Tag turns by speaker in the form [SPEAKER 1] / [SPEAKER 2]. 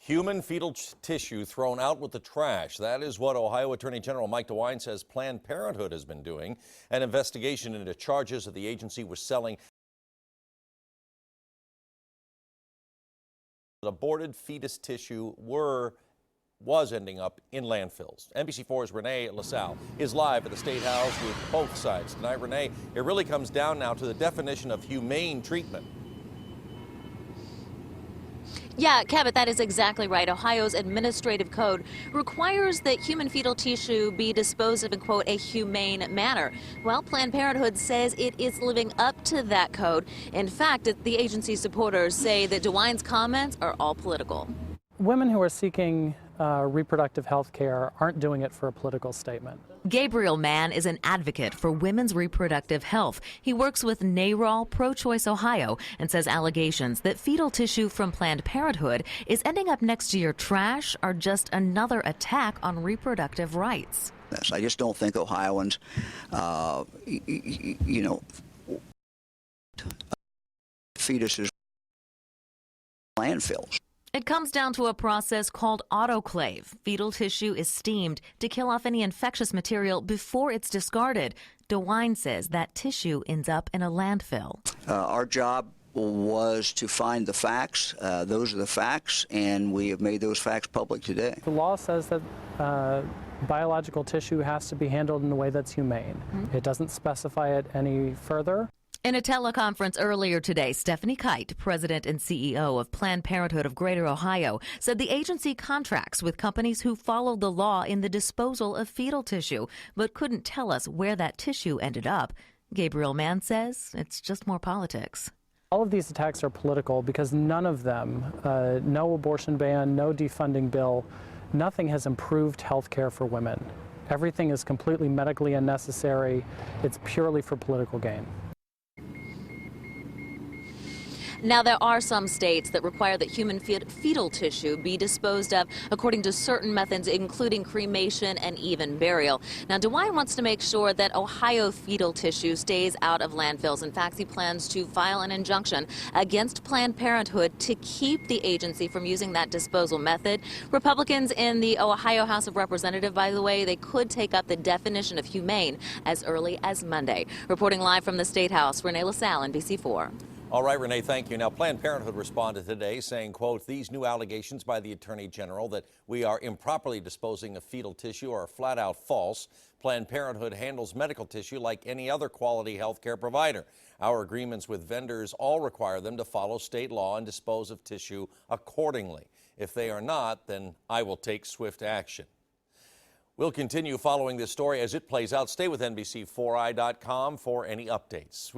[SPEAKER 1] Human fetal tissue thrown out with the trash. That is what Ohio Attorney General Mike DeWine says Planned Parenthood has been doing. An investigation into charges that the agency was selling aborted fetus tissue was ending up in landfills. NBC4's Renee LaSalle is live at the State House with both sides tonight. Renee, it really comes down now to the definition of humane treatment.
[SPEAKER 2] Yeah, Cabot, that is exactly right. Ohio's administrative code requires that human fetal tissue be disposed of in, quote, a humane manner. Well, Planned Parenthood says it is living up to that code. In fact, the agency's supporters say that DeWine's comments are all political.
[SPEAKER 3] Women who are seeking reproductive health care aren't doing it for a political statement.
[SPEAKER 4] Gabriel Mann is an advocate for women's reproductive health. He works with NARAL Pro-Choice Ohio and says allegations that fetal tissue from Planned Parenthood is ending up next to your trash are just another attack on reproductive rights.
[SPEAKER 5] I just don't think Ohioans, fetuses landfills.
[SPEAKER 4] It comes down to a process called autoclave. Fetal tissue is steamed to kill off any infectious material before it's discarded. DeWine says that tissue ends up in a landfill.
[SPEAKER 5] Our job was to find the facts. Those are the facts, and we have made those facts public today.
[SPEAKER 3] The law says that biological tissue has to be handled in a way that's humane. It doesn't specify it any further.
[SPEAKER 4] In a teleconference earlier today, Stephanie Kite, president and CEO of Planned Parenthood of Greater Ohio, said the agency contracts with companies who follow the law in the disposal of fetal tissue, but couldn't tell us where that tissue ended up. Gabriel Mann says it's just more politics.
[SPEAKER 3] All of these attacks are political because none of them, no abortion ban, no defunding bill, nothing has improved health care for women. Everything is completely medically unnecessary. It's purely for political gain.
[SPEAKER 2] Now, there are some states that require that human fetal tissue be disposed of according to certain methods, including cremation and even burial. Now, DeWine wants to make sure that Ohio fetal tissue stays out of landfills. In fact, he plans to file an injunction against Planned Parenthood to keep the agency from using that disposal method. Republicans in the Ohio House of Representatives, by the way, they could take up the definition of humane as early as Monday. Reporting live from the State House, Renee LaSalle, NBC4.
[SPEAKER 1] All right, Renee, thank you. Now, Planned Parenthood responded today saying, quote, these new allegations by the Attorney General that we are improperly disposing of fetal tissue are flat out false. Planned Parenthood handles medical tissue like any other quality health care provider. Our agreements with vendors all require them to follow state law and dispose of tissue accordingly. If they are not, then I will take swift action. We'll continue following this story as it plays out. Stay with NBC4i.com for any updates.